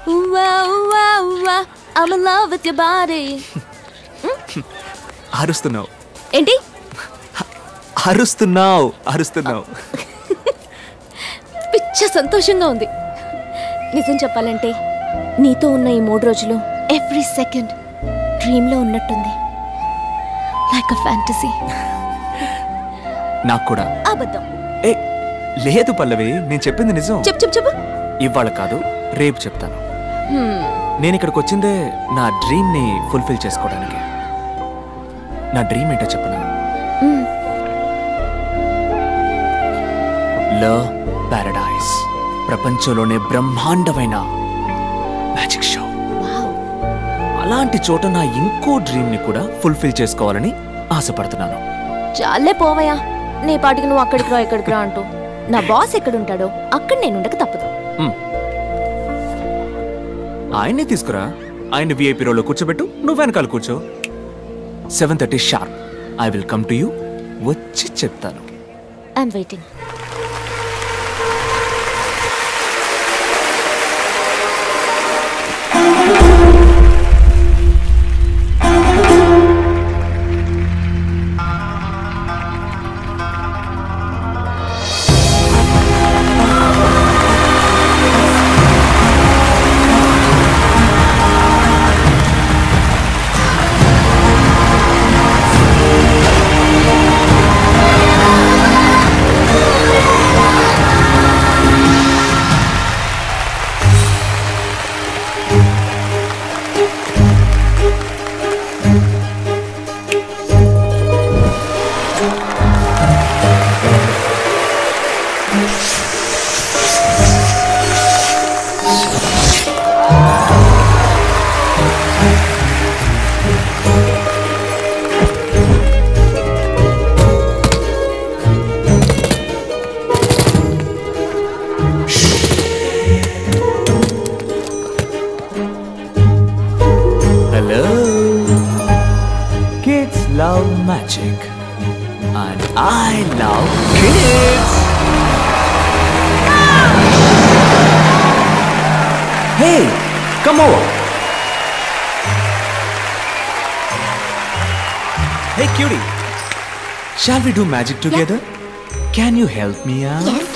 I'm in love with your body. అరుస్తున్నావు ఏంటి? అరుస్తున్నావు పిచ్చ సంతోషంగా ఉంది. నిజం చెప్పాలంటే నీతో ఉన్న ఈ 3 రోజులు ఎవ్రీ సెకండ్ డ్రీమ్లో ఉన్నట్టుంది. Like a fantasy. నాకు కూడా. అబద్ధం. ఏ లేదు పల్లవి, నేను చెప్పింది నిజం. చెప్పు. ఇవాళ కాదు, రేపు చెప్తాను. నేను ఇక్కడికి వచ్చిందే నా డ్రీమ్ ని ఫుల్ఫిల్ చేసుకోవడానికి. నా డ్రీమ్ ఏంటో చెప్పనా? లవ్ పారడైజ్, ప్రపంచంలోనే బ్రహ్మాండమైన మ్యాజిక్ షో. అలాంటి చోట నా ఇంకో డ్రీమ్ ని కూడా ఫుల్ఫిల్ చేసుకోవాలని ఆశపడుతున్నాను. చాలే పోవయ్యా, నీ పాటికి నువ్వు అక్కడికి రా అంటూ. నా బాస్ ఎక్కడుంటాడో అక్కడ నేను ఉండక తప్పదు. ఆయన్ని తీసుకురా, ఆయన్ని విఐపీ రోలో కూర్చోబెట్టు, నువ్వు వెనకాల కూర్చో. 7:30 sharp I will come to you. వచ్చి చెప్తాను. I'm waiting. Love magic and I love kids. Hey, come over. Hey cutie, shall we do magic together? Yeah. Can you help me out? Yes.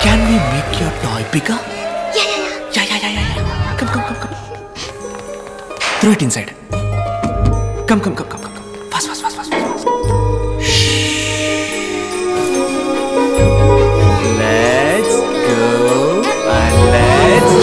Can we make your toy bigger? Yeah. Come. Throw it inside. Come. Fast. Let's go and let's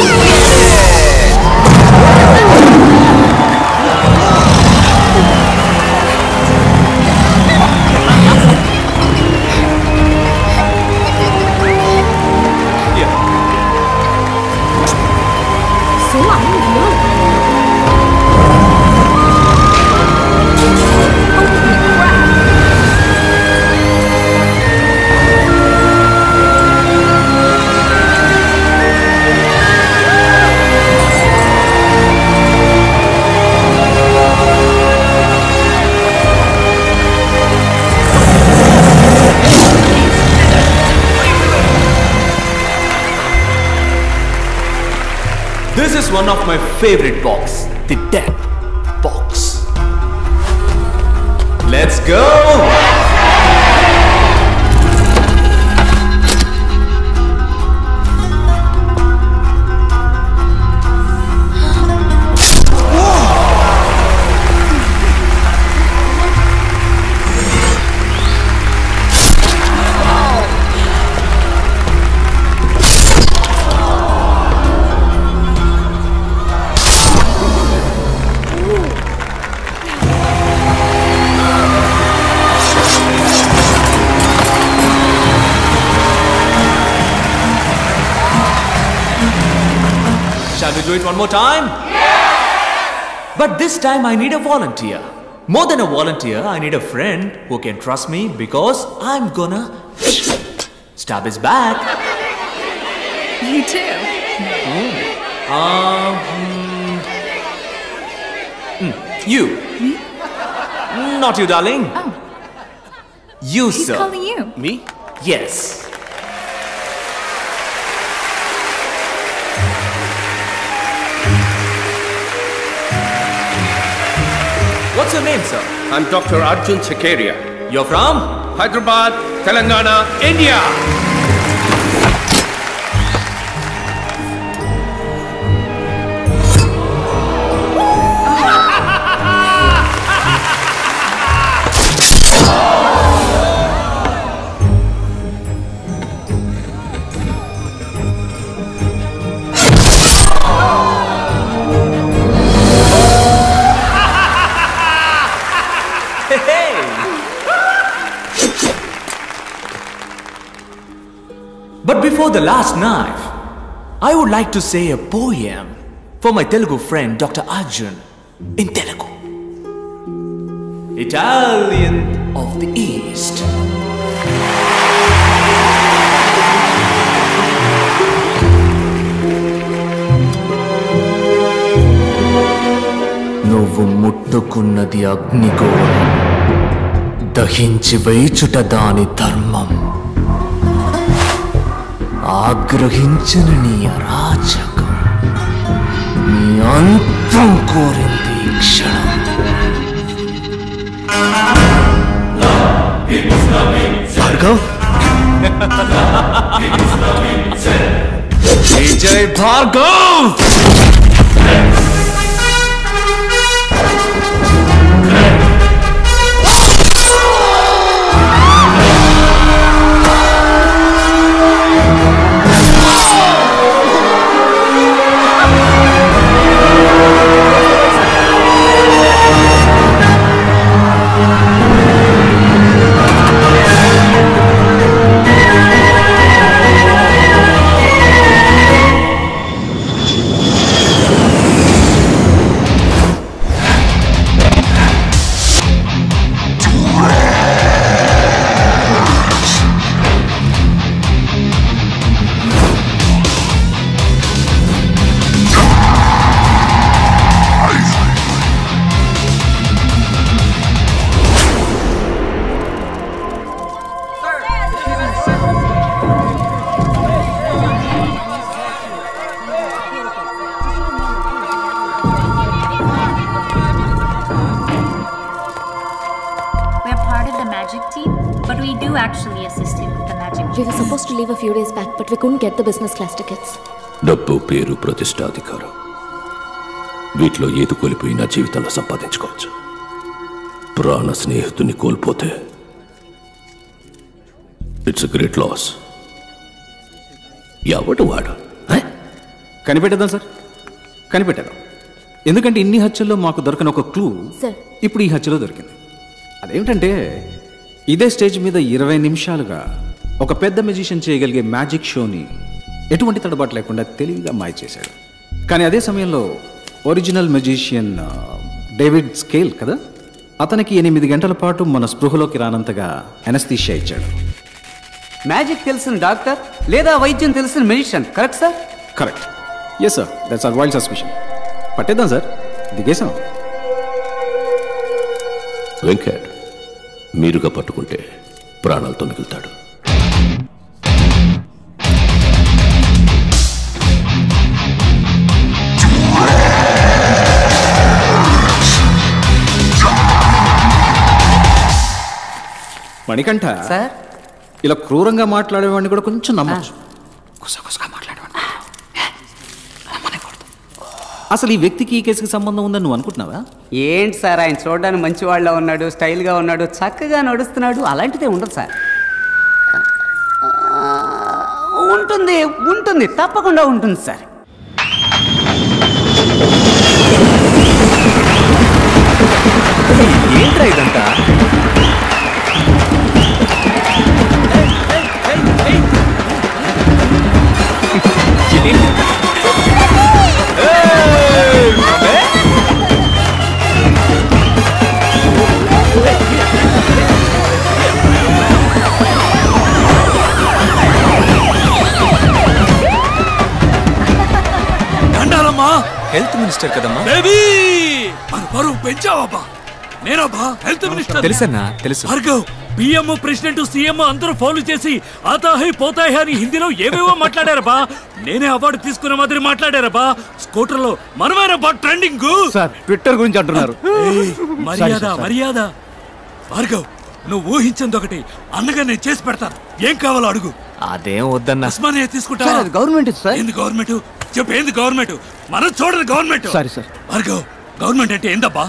This is one of my favorite box, the death box. Let's go! Shall we do it one more time? Yes! But this time I need a volunteer. More than a volunteer, I need a friend who can trust me because I'm gonna stab his back. You too. You. Me? Not you, darling. Oh. You, He's sir. calling you. Me? Yes. What's your name, sir? I'm Dr. Arjun Sakaria. You're from? Hyderabad, Telangana, India. But before the last knife, I would like to say a poem for my Telugu friend Dr. Arjun in Telugu. Italian of the East. నువ్వు ముట్టుకున్నది అగ్నిగోళం, దహించి వేచుట దాని ధర్మం. ఆగ్రహించిన నీ అరాచకం, నీ అంతం కోరింది క్షణం. Bhargav, Vijay Bhargav. Actually assist him with the magic. We were supposed to leave a few days back, but we couldn't get the business class tickets. డబ్బు, పేరు, ప్రతిష్ట, అధికారం, వీటిలో ఏది కోల్పోయినా జీవితంలో సంపాదించుకోవచ్చు. ప్రాణ స్నేహితుని కోల్పోతే ఇట్స్ అ గ్రేట్ లాస్. ఎవడు వాడు? కనిపెట్టేద్దాం సార్, కనిపెట్టేద్దాం. ఎందుకంటే ఇన్ని హత్యల్లో మాకు దొరికిన ఒక క్లూ ఇప్పుడు ఈ హత్యలో దొరికింది. అదేమిటంటే ఇదే స్టేజ్ మీద 20 నిమిషాలుగా ఒక పెద్ద మెజిషియన్ చేయగలిగే మ్యాజిక్ షోని ఎటువంటి తడబాటు లేకుండా తెలివిగా మాయ చేశాడు. కానీ అదే సమయంలో ఒరిజినల్ మెజిషియన్ డేవిడ్ స్కేల్ కదా, అతనికి 8 గంటల పాటు మన స్పృహలోకి రానంతగా ఎనస్థీషియా ఇచ్చాడు. మ్యాజిక్ తెలిసిన డాక్టర్ లేదా వైద్యం తెలిసిన magician, correct sir? Correct. Yes sir, that's our wild suspicion. పట్టేద్దాం సార్, దిగేసాం. వెంకట్ మీరుగా పట్టుకుంటే ప్రాణాలతో మిగులుతాడు. మణికంఠ సార్, ఇలా క్రూరంగా మాట్లాడేవాడిని కూడా కొంచెం నమ్మచ్చు. అసలు ఈ వ్యక్తికి ఈ కేసుకి సంబంధం ఉందని నువ్వు అనుకుంటున్నావా? ఏంటి సార్, ఆయన చూడడానికి మంచి వాళ్ళ ఉన్నాడు, స్టైల్గా ఉన్నాడు, చక్కగా నడుస్తున్నాడు. అలాంటిదే ఉండదు సార్. ఉంటుంది ఉంటుంది, తప్పకుండా ఉంటుంది సార్. ఏంట్రా ఇదంతా? హెల్త్ మినిస్టర్ కదమ్మా. పరువు పెంచావబ్బా. నేనబ్బా హెల్త్ మినిస్టర్. తెలుసన్నా, తెలుసు. భార్గవ్ పిఎం ప్రెసిడెంట్ సీఎం అందరూ ఫాలో చేసి ఆతాహై పోతాహై అని హిందీలో ఏవేవో మాట్లాడారబ్బా. నేనే అవార్డు తీసుకున్న మాదిరి మాట్లాడారబ్బా. స్కూటర్ లో మనమేనబ్బా ట్రెండింగ్. సార్ ట్విట్టర్ గురించి అంటున్నారు. మర్యాద భార్గవ్, నువ్వు ఊహించింది ఒకటి, అన్నగా నేను చేసి పెడతాను. ఏం కావాలో అడుగు. అదేం వద్దన్నా. ఉస్మానియా తీసుకుంటా. గవర్నమెంట్ ఏంది గవర్నమెంట్? చెప్పు, ఏంది గవర్నమెంట్? మనం చూడదు government. Sorry sir. Bhargav, government అంటే ఏందబ్బా?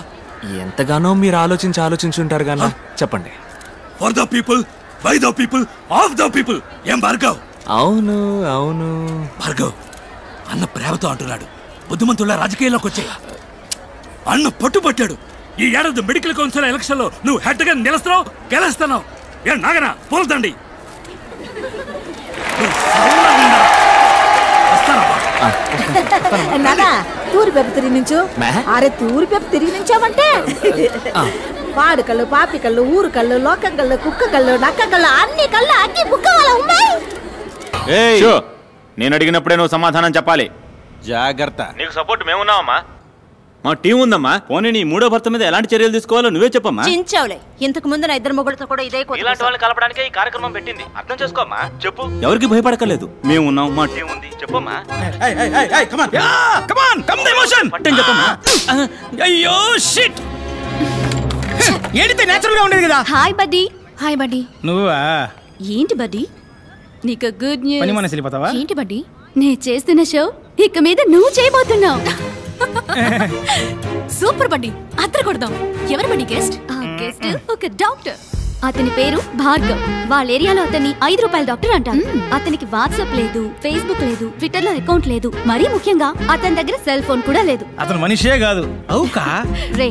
ఎంతగానో మీరు ఆలోచించుంటారు గానా. చెప్పండి. For the people, by the people, of the people. ఏం భార్గవ్? అవును భార్గవ్, అన్న ప్రేమతో అంటున్నాడు. బుద్ధిమంతుల రాజకీయాల్లోకి వచ్చే అన్న పట్టుబట్టాడు. ఈ ఏడాది మెడికల్ కౌన్సిల్ ఎలక్షన్ లో నువ్వు హెడ్ గా నిలుస్తున్నావు, గెలుస్తున్నావు. ఏ నాగనా పోల్దండి. తూరి పెప్ప తిరిగి నుంచు. అరే తూరి పెప్ప తిరిగి నుంచావంటే పాడు కళ్ళు, పాపి కళ్ళు, ఊరు కళ్ళు, లోకం కళ్ళు, కుక్క కళ్ళు, నక్క కళ్ళు, అన్ని కళ్ళు అన్ని బుక్క వాళ్ళ ఉన్నాయి. నేను అడిగినప్పుడే నువ్వు సమాధానం చెప్పాలి. జాగ్రత్త. నీకు సపోర్ట్ మేమున్నావమ్మా, మా టీం ఉందమ్మా. పోనీ నీ మూడో భర్త మీద ఎలాంటి చర్యలు తీసుకోవాలో నువ్వే చెప్పమ్మా. చించావులే, ఇంతకు ముందు నా ఇద్దరు మొగుడుతో కూడా ఇదే ఇలాంటి వాళ్ళని కలపడానికే ఈ కార్యక్రమం పెట్టింది. అర్థం చేసుకోమ్మా. చెప్పు. ఎవరికి భయపడకలేదు, మేము ఉన్నాం, మా టీం ఉంది. చెప్పమ్మా. అయ్యో షిట్. ఏడితే నేచురల్ గా ఉండేది కదా. Hi buddy. Hi buddy. నువ్వా? ఏంటి బడ్డీ, నీకు గుడ్ న్యూస్. పని మనసు వెళ్ళిపోతావా? ఏంటి బడ్డీ, నేను చేస్తున్న షో ఇక మీద నువ్వు చేయబోతున్నావు. సూపర్ బడ్డీ, అద్దరు కొడదాం. ఎవరు బడ్డీ గెస్ట్? గెస్ట్ ఒక డాక్టర్. అతని పేరు భార్గవ్. వాళ్ళ ఏరియాలో అతన్ని ₹5 డాక్టర్ అంటారు. అతనికి వాట్సాప్ లేదు, ఫేస్బుక్ లేదు, ట్విట్టర్ లో అకౌంట్ లేదు. మరీ ముఖ్యంగా అతని దగ్గర సెల్ ఫోన్ కూడా లేదు. అతను మనిషే కాదు. అవుకా రే,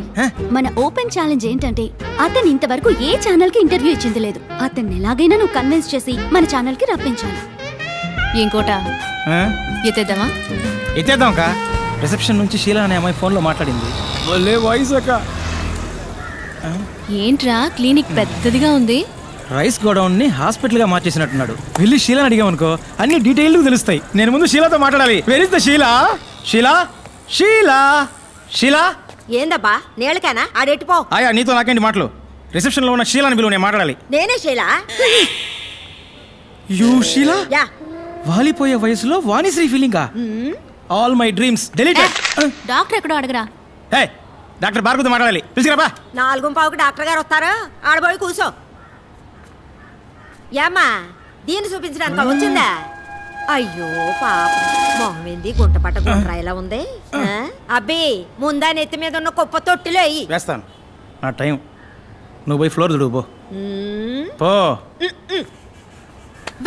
మన ఓపెన్ ఛాలెంజ్ ఏంటంటే అతను ఇంతవరకు ఏ ఛానల్ కి ఇంటర్వ్యూ ఇచ్చింది లేదు. అతన్ని ఎలాగైనా నువ్వు కన్విన్స్ చేసి మన ఛానల్ కి రప్పించాలి. ఇంకోట ఎత్తేద్దామా? ఎత్తేద్దాం కా. రిసెప్షన్ నుంచి షీలా అనే అమ్మాయి ఫోన్ లో మాట్లాడింది. వాయిస్ అక్క. ఏంట్రా క్లినిక్ పెద్దదిగా ఉంది. రైస్ గోడౌన్ ని హాస్పిటల్ గా మార్చేసినట్టున్నాడు. వెళ్ళి షీలాని అడిగామనుకో అన్ని డీటెయిల్ తెలుస్తాయి. నేను ముందు షీలాతో మాట్లాడాలి. Where is the Sheela? Sheela Sheela Sheela. ఏందబ్బా నేలకేనా? ఆడెట్టిపో. ఆయా నీతో నాకేంటి మాటలు? రిసెప్షన్ లో ఉన్న షీలాని బిలువ, నేను మాట్లాడాలి. నేనే షీలా. యూ షీలా? వాలిపోయే వయసులో వాణిశ్రీ ఫీలింగా? All my dreams deleted. Doctor ఎక్కడో అడగరా. హే, డాక్టర్ భార్గవతో మాట్లాడాలి. పిలిచిరాబా. 4:15కి డాక్టర్ గారు వస్తారు. ఆడబోయి కూర్చో. ఏమ్మా దీన్ని చూపించడానికి వచ్చిందా? అయ్యో పాప, మొహం ఏంది గుంట పట్ట గుంట్రా ఇలా ఉంది. అబ్బి ముందా నెత్తి మీద ఉన్న కుప్ప తొట్టిలో అయ్యి వేస్తాను. నా టైం. నువ్వు పోయి ఫ్లోర్ దుడువు పో.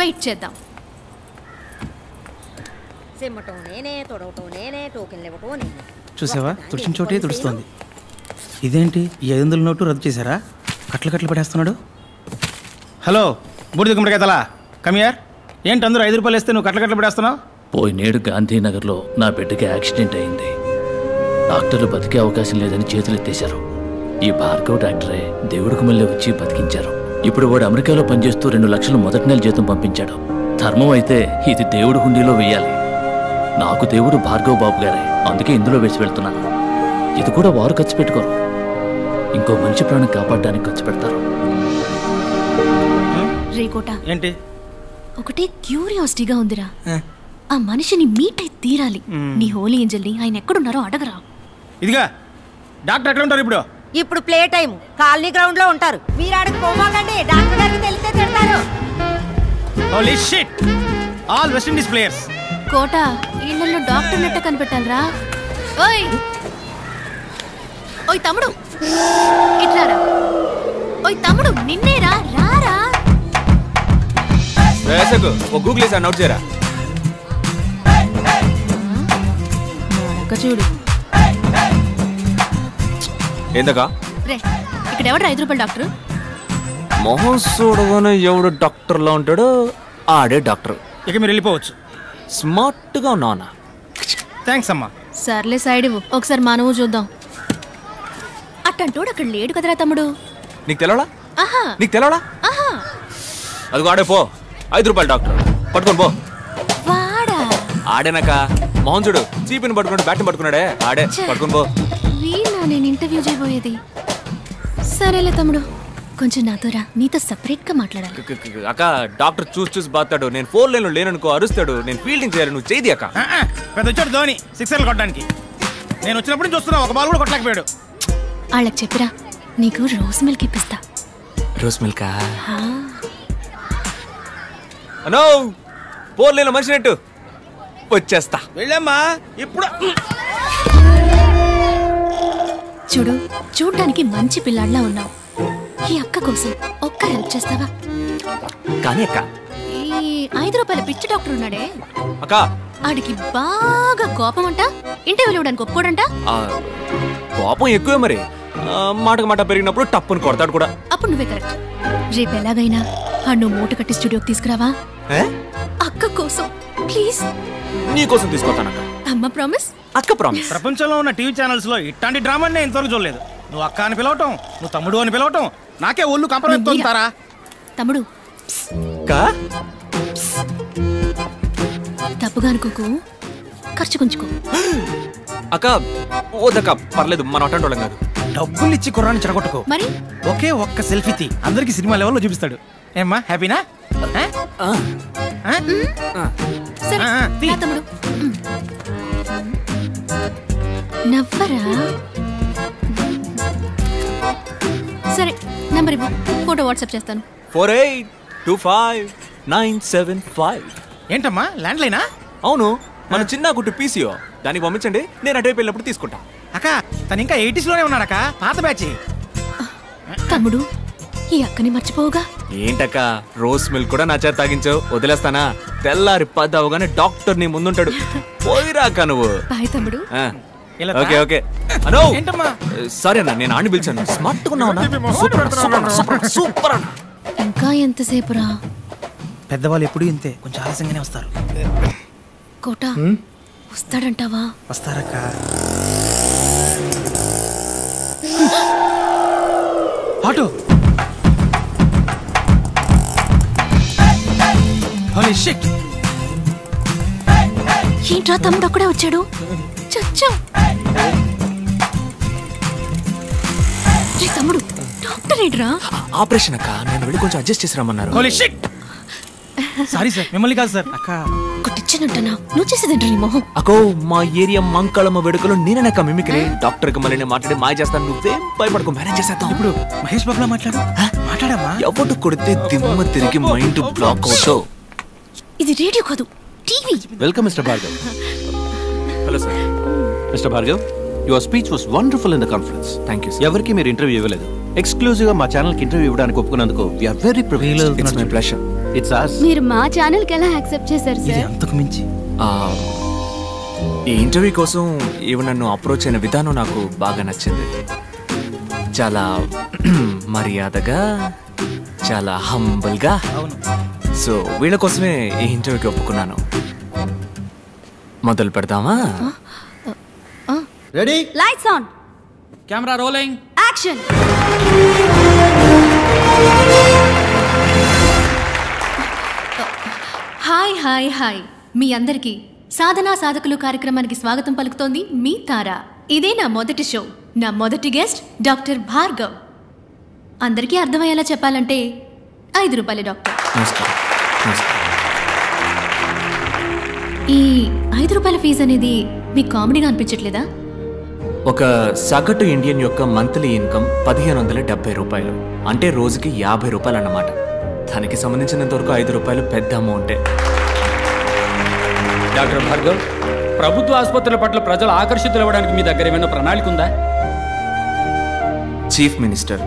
వెయిట్ చేద్దాం. సిమ్మటం నేనే, తొడవటం నేనే, టోకెన్లు ఇవ్వటం నేనే. చూసావా, తుడిచిన చోటే తుడుస్తోంది. ఇదేంటి, ఈ 500 నోటు రద్దు చేశారా? కట్లు పడేస్తున్నాడు. హలో బూడిద గుమ్మడికాయ తలా, కమియార్. ఏంటి అందరూ ₹5 వేస్తే నువ్వు కట్లు పడేస్తున్నావు? పోయినేడు గాంధీనగర్లో నా బిడ్డకి యాక్సిడెంట్ అయింది. డాక్టర్లు బతికే అవకాశం లేదని చేతులు ఎత్తేశారు. ఈ భార్గవ్ డాక్టరే దేవుడికి మళ్ళీ వచ్చి బతికించారు. ఇప్పుడు వాడు అమెరికాలో పనిచేస్తూ 2 లక్షలు మొదటి నెల జీతం పంపించాడు. ధర్మం అయితే ఇది దేవుడి హుండీలో వేయాలి. నాకు దేవుడు భార్గవ్ బాబు గారే, అందుకే ఇందులో వేసి వెళ్తున్నాను. ఇది కూడా వారు ఖర్చు పెట్టుకోరు, ఇంకో మంచి ప్రాణం కాపాడడానికి ఖర్చు పెడతారు. రేకోటా, ఏంటి ఒకటే క్యూరియాసిటీగా ఉందిరా. ఆ మనిషిని మీట్ అయి తీరాలి. నీ హోలీ ఏంజల్ని ఆయన ఎక్కడున్నారో అడగరా. ఇదిగా డాక్టర్ ఎక్కడ ఉంటారు ఇప్పుడు? ఇప్పుడు ప్లే టైం కాలనీ గ్రౌండ్ లో ఉంటారు. మీరు ఆడకు పోమాకండి, డాక్టర్ గారికి తెలిస్తే తిడతారు. Holy shit, all West Indies players. కోట, ఇళ్ళల్లో డాక్టర్ నెట్ట కనిపెట్టాలరా. ఓయ్ ఓయ్ తమ్ముడు, ఇట్లారా. ఓయ్ తమ్ముడు, నిన్నేరా, రారా. గూగుల్ వేసి నోట్ చేయరా. చూడు ఏందకా రే, ఇక్కడ ఎవడు ₹5 డాక్టర్? మొహం చూడగానే ఎవడు డాక్టర్లో ఉంటాడో ఆడే డాక్టర్. ఇక మీరు వెళ్ళిపోవచ్చు. స్మార్ట్ గా ఉన్నావునా? థ్యాంక్స్ అమ్మా. సర్లే సైడ్ ఇవ్వు, ఒకసారి మనము చూద్దాం. అట్టంటోడు అక్కడ లేడు కదరా తమ్ముడు. నీకు తెలవడా? ఆహా, నీకు తెలవడా? ఆహా, అదిగో ఆడే పో. ₹5 డాక్టర్ పట్టుకొని పో. వాడా ఆడేనాక మొహం చూడు, చీపిని పట్టుకున్నాడు, బ్యాట్ని పట్టుకున్నాడే, ఆడే పట్టుకొని పో. వీళ్ళ నేను ఇంటర్వ్యూ చేయబోయేది. సరేలే తమ్ముడు, కొంచెం నాతో రా, నీతో సెపరేట్ గా మాట్లాడాలి. అక్క డాక్టర్ చూసి బాతాడు. నేను 4 లైన్లో లేననుకో అరుస్తాడు. నేను ఫీల్డింగ్ చేయాలి, నువ్వు చేయి అక్క. పెద్ద వచ్చాడు ధోని 6 కొట్టడానికి. నేను వచ్చినప్పుడు చూస్తున్నా, ఒక బాల్ కూడా కొట్టలేకపోయాడు. వాళ్ళకి చెప్పిరా, నీకు రోజ్ మిల్క్ ఇప్పిస్తా. రోజ్ మిల్కా? అనో 4 లైన్లో మనిషి నెట్టు వచ్చేస్తా. వెళ్ళమ్మా ఇప్పుడు. చూడు, చూడ్డానికి మంచి పిల్లాడిలా ఉన్నావు. ఈ అక్క కోసం ఒక్క హెల్ప్ చేస్తావా? కానీ అక్క, ఈ 5 రూపాయల పిచ్చి డాక్టర్ ఉన్నాడే అక్క, ఆడికి బాగా కోపం అంట. ఇంటర్వ్యూలు ఇవ్వడానికి ఒప్పుకోడంట. కోపం ఎక్కువే మరి. మాటకు మాట పెరిగినప్పుడు టప్పుని కొడతాడు కూడా. అప్పుడు నువ్వే కరెక్ట్. రేపు ఎలాగైనా నువ్వు మూట కట్టి స్టూడియోకి తీసుకురావా? అక్క కోసం ప్లీజ్. నీ కోసం తీసుకొస్తానక్క. అమ్మ ప్రామిస్. అక్క ప్రామిస్. ప్రపంచంలో ఉన్న టీవీ ఛానల్స్ లో ఇట్లాంటి డ్రామాని నేను ఇంతవరకు చూడలేదు. నువ్వు అక్క అని పిలవటం, నువ్వు తమ్ముడు అని పిలవటం, నాకే ఒళ్ళు కంపరవుతారా? తమ్ముడు తప్పుగా అనుకోకు, ఖర్చు కొంచుకో. అక్క ఓదక్క, పర్లేదు, మనం అటెండ్ వాళ్ళం కాదు. డబ్బులు ఇచ్చి కుర్రాన్ని చెడగొట్టుకో. మరి ఒకే ఒక్క సెల్ఫీ తీ, అందరికి సినిమా లెవెల్లో చూపిస్తాడు. ఏమ్మా, హ్యాపీనా? తమ్ముడు నవ్వరా? సరే, నంబర్ ఇవ్వు, ఫోటో వాట్సాప్ చేస్తాను. 48259755. ఏంటమ్మా, ల్యాండ్ లైనా? అవును, మన చిన్న గుట్టు పీసీఓ. దానికి పంపించండి, నేను అటువైపు వెళ్ళినప్పుడు తీసుకుంటా. అక్క, తను ఇంకా 80s లోనే ఉన్నాడక్క, పాత బ్యాచ్. తమ్ముడు, ఈ అక్కని మర్చిపోవుగా. ఏంటక్క, రోజ్ మిల్క్ కూడా నా చేత తాగించావు, వదిలేస్తానా? తెల్లారి 10 అవగానే డాక్టర్ నీ ముందుంటాడు. పోయిరాక నువ్వు. బాయ్ తమ్ముడు. Okay okay. అనో సారీ అన్న, నేను ఆడిని పిలిచాను. స్మార్ట్ గా ఉన్నావు. సూపర్. ఇంకా ఎంతసేపు రా? పెద్దవాళ్ళు ఎప్పుడు ఇంతే, కొంచెం ఆలస్యంగానే వస్తారు. కోట వస్తాడంటావా? వస్తారక్క. ఆటో. ఏంట్రా తమ్ముడు అక్కడే వచ్చాడు? చచ్చా. తమ్ముడు, డాక్టర్ ఏంట్రా? ఆపరేషన్ అక్క, నేను వెళ్ళి కొంచెం అడ్జస్ట్ చేసి రమ్మన్నారు. సారీ సార్, మిమ్మల్ని కాదు సార్. అక్క కొట్టిచ్చానంటనా? నువ్వు చేసేదేంట్రా నీ మొహం? అక్కో, మా ఏరియా మంకళమ్మ వేడుకలో నేనక్క మిమిక్రీ. డాక్టర్ కి మళ్ళీ మాట్లాడి మాయ చేస్తాను. నువ్వేం భయపడకు, మేనేజ్ చేసేద్దాం. ఇప్పుడు మహేష్ బాబులా మాట్లాడమ్మా. ఎవరు కొడితే దిమ్మ తిరిగి మైండ్ బ్లాక్ అవుతావు. ఇది రేడియో కాదు, TV. Welcome mister Bhargav. Hello sir. Mister Bhargav, your speech was wonderful in the conference. Thank you. ఎవరికి మీరు ఇంటర్వ్యూ ఇవ్వలేదు. ఎక్స్క్లూజివ్ గా మా ఛానల్ కి ఇంటర్వ్యూ ఇవ్వడానికి ఒప్పుకున్నందుకు we are very privileged. It's my pleasure. It's us. మీరు మా ఛానల్ కి ఎలా యాక్సెప్ట్ చేశారు సార్? అంతకు మించి ఈ ఇంటర్వ్యూ కోసం ఈవెన్ నన్ను అప్రోచ్ అయిన విధానం నాకు బాగా నచ్చింది. చాలా మర్యాదగా, చాలా హంబుల్ గా. సో వీళ్ళ కోసమే ఈ ఇంటర్వ్యూకి ఒప్పుకున్నాను. మొదలు పెడదామా? Ready, lights on, camera rolling, action. Hi hi hi, మీ అందరికీ సాధనా సాధకులు కార్యక్రమానికి స్వాగతం పలుకుతోంది మీ తారా. ఇదే నా మొదటి షో. నా మొదటి గెస్ట్ డాక్టర్ భార్గవ్. అందరికీ అర్థమయ్యేలా చెప్పాలంటే 5 రూపాయల డాక్టర్. ఈ 5 రూపాయల ఫీజు అనేది మీకు కామెడీగా అనిపించట్లేదా? ఒక సగటు ఇండియన్ యొక్క మంత్లీ ఇన్కమ్ 1570 రూపాయలు, అంటే రోజుకి 50 రూపాయలు అన్నమాట. దానికి సంబంధించినంత వరకు 5 రూపాయలు పెద్ద అమౌంటే. డాక్టర్ భార్గవ్, ప్రభుత్వ ఆసుపత్రుల పట్ల ప్రజలు ఆకర్షితులు అవ్వడానికి మీ దగ్గర ఏమైనా ప్రణాళిక ఉందా? చీఫ్ మినిస్టర్,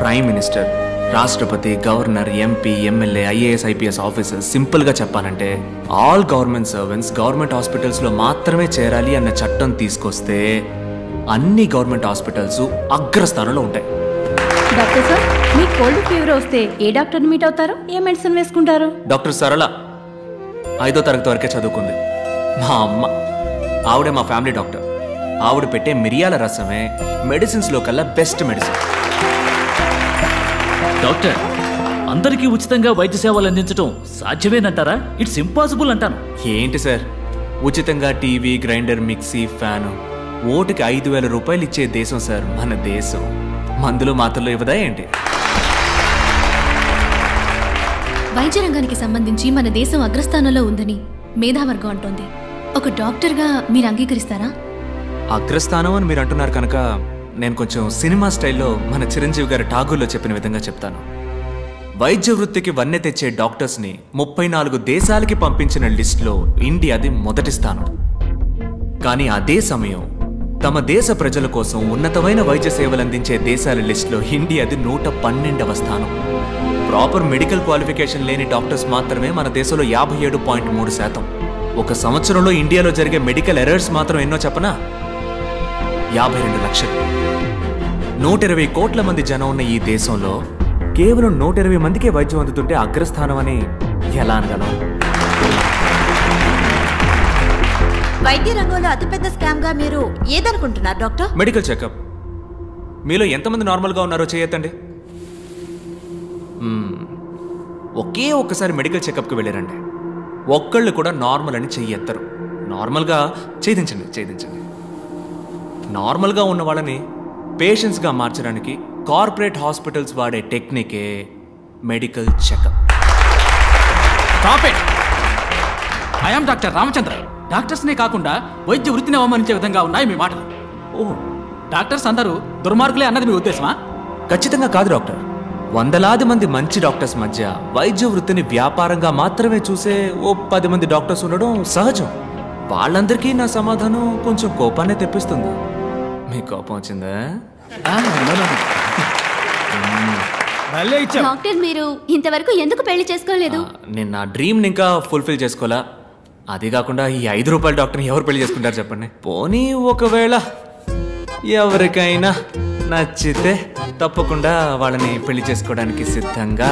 ప్రైమ్ మినిస్టర్, రాష్ట్రపతి, governor, MP, MLA, IAS, IPS officers, సింపుల్గా చెప్పాలంటే ఆల్ గవర్నమెంట్ సర్వెంట్స్ గవర్నమెంట్ హాస్పిటల్స్లో మాత్రమే చేరాలి అన్న చట్టం తీసుకొస్తే అన్ని గవర్నమెంట్ హాస్పిటల్స్ అగ్రస్థానంలో ఉంటాయి. డాక్టర్ సార్, మీ కోల్డ్ ఫీవర్ వస్తే ఏ డాక్టర్ని మీట్ అవుతారు? ఏ మెడిసిన్ వేసుకుంటారు? డాక్టర్ సరళ 5వ తరగతి వరకే చదువుకుంది. మా అమ్మ, ఆవిడే మా ఫ్యామిలీ డాక్టర్. ఆవిడ పెట్టే మిరియాల రసమే మెడిసిన్స్లో కల్లా బెస్ట్ మెడిసిన్. డాక్టర్, అందరికీ ఉచితంగా వైద్య సేవలు అందించడం సాధ్యమేనంటారా? ఇట్స్ ఇంపాసిబుల్ అంటాను. ఏంటి సార్, ఉచితంగా టీవీ, గ్రైండర్, మిక్సీ, ఫ్యాను, ఓటుకి 5000 రూపాయలు ఇచ్చే దేశం సార్ మన దేశం. మందులు మాత్రలు ఇవ్వదా ఏంటి? వైద్య రంగానికి సంబంధించి మన దేశం అగ్రస్థానంలో ఉందని మేధావర్గం అంటోంది. ఒక డాక్టర్గా మీరు అంగీకరిస్తారా? అగ్రస్థానం అని మీరు అంటున్నారు కనుక నేను కొంచెం సినిమా స్టైల్లో మన చిరంజీవి గారి ఠాగూర్లో చెప్పిన విధంగా చెప్తాను. వైద్య వృత్తికి వన్నె తెచ్చే డాక్టర్స్ని 34 దేశాలకి పంపించిన లిస్టులో ఇండియాది మొదటి స్థానం. కానీ అదే సమయం తమ దేశ ప్రజల కోసం ఉన్నతమైన వైద్య సేవలు అందించే దేశాల లిస్టులో ఇండియాది 112వ స్థానం. ప్రాపర్ మెడికల్ క్వాలిఫికేషన్ లేని డాక్టర్స్ మాత్రమే మన దేశంలో 57.3%. ఒక సంవత్సరంలో ఇండియాలో జరిగే మెడికల్ ఎర్రర్స్ మాత్రం ఎన్నో చెప్పనా? 52 లక్షలు. 120 కోట్ల మంది జనం ఉన్న ఈ దేశంలో కేవలం 120 మందికే వైద్యం అందుతుంటే అగ్రస్థానం అని ఎలా అనగలం? వైద్య రంగంలో అతిపెద్ద స్కామ్ గా మీరు ఏదనుకుంటున్నారు డాక్టర్? Medical checkup. మీలో ఎంతమంది నార్మల్గా ఉన్నారో చేయొద్దండి. ఒకే ఒక్కసారి మెడికల్ చెకప్కి వెళ్ళారండి, ఒక్కళ్ళు కూడా నార్మల్ అని చెయ్యెత్తరు. నార్మల్గా ఛేదించండి. నార్మల్గా ఉన్న వాళ్ళని పేషెంట్స్గా మార్చడానికి కార్పొరేట్ హాస్పిటల్స్ వాడే టెక్నికే medical checkup. Stop it. I am doctor Ramachandra. డాక్టర్స్నే కాకుండా వైద్య వృత్తిని అవమానించే విధంగా ఉన్నాయి మీ మాటలు. ఓహ్, డాక్టర్స్ అందరూ దుర్మార్గులే అన్నది మీ ఉద్దేశమా? ఖచ్చితంగా కాదు డాక్టర్. వందలాది మంది మంచి డాక్టర్స్ మధ్య వైద్య వృత్తిని వ్యాపారంగా మాత్రమే చూసే ఓ 10 మంది డాక్టర్స్ ఉండడం సహజం. వాళ్ళందరికీ నా సమాధానం కొంచెం కోపాన్ని తెప్పిస్తుంది. మీ కోపం వచ్చిందా? డాక్టర్, మీరు ఇంతవరకు ఎందుకు పెళ్లి చేసుకోలేదు? నేను నా డ్రీమ్ని ఇంకా ఫుల్ఫిల్ చేసుకోవాలా. అది కాకుండా ఈ 5 రూపాయల డాక్టర్ని ఎవరు పెళ్లి చేసుకుంటారు చెప్పండి. పోనీ ఒకవేళ ఎవరికైనా నచ్చితే తప్పకుండా వాళ్ళని పెళ్లి చేసుకోవడానికి సిద్ధంగా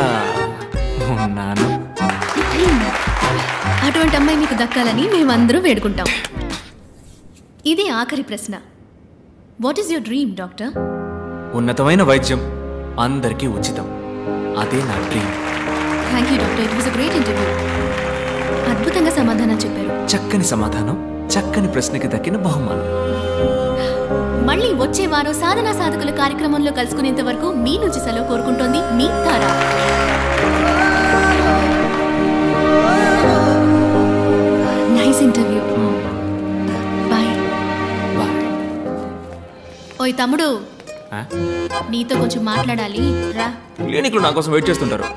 ఉన్నాను. అటువంటి అమ్మాయి మీకు దక్కాలని మేమందరూ వేడుకుంటాం. ఇది ఆఖరి ప్రశ్న. What is your dream doctor? ఉన్నతమైన వైద్యం, అందరికీ ఉచితం. అదే నా dream. Thank you doctor. It was a great interview. అద్భుతంగా సమాధానం చెప్పారు. చక్కని సమాధానం, చక్కని ప్రశ్నకి దక్కిన బహుమానం. మళ్ళీ వచ్చే వారం సాధనా సాధకుల కార్యక్రమంలో కలుసుకునేంత వరకు మీ నుంచి సెలవు కోరుకుంటోంది మీ తారా. Nice interview. బాయ్. ఓయ్ తమ్ముడు, నీతో కొంచెం మాట్లాడాలి, రా. క్లినిక్లో నా కోసం వెయిట్ చేస్తుంటారు.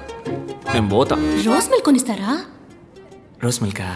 నేను పోతా. రోజ్ మిల్క్ కొనిస్తారా? రోజ్ మిల్కా?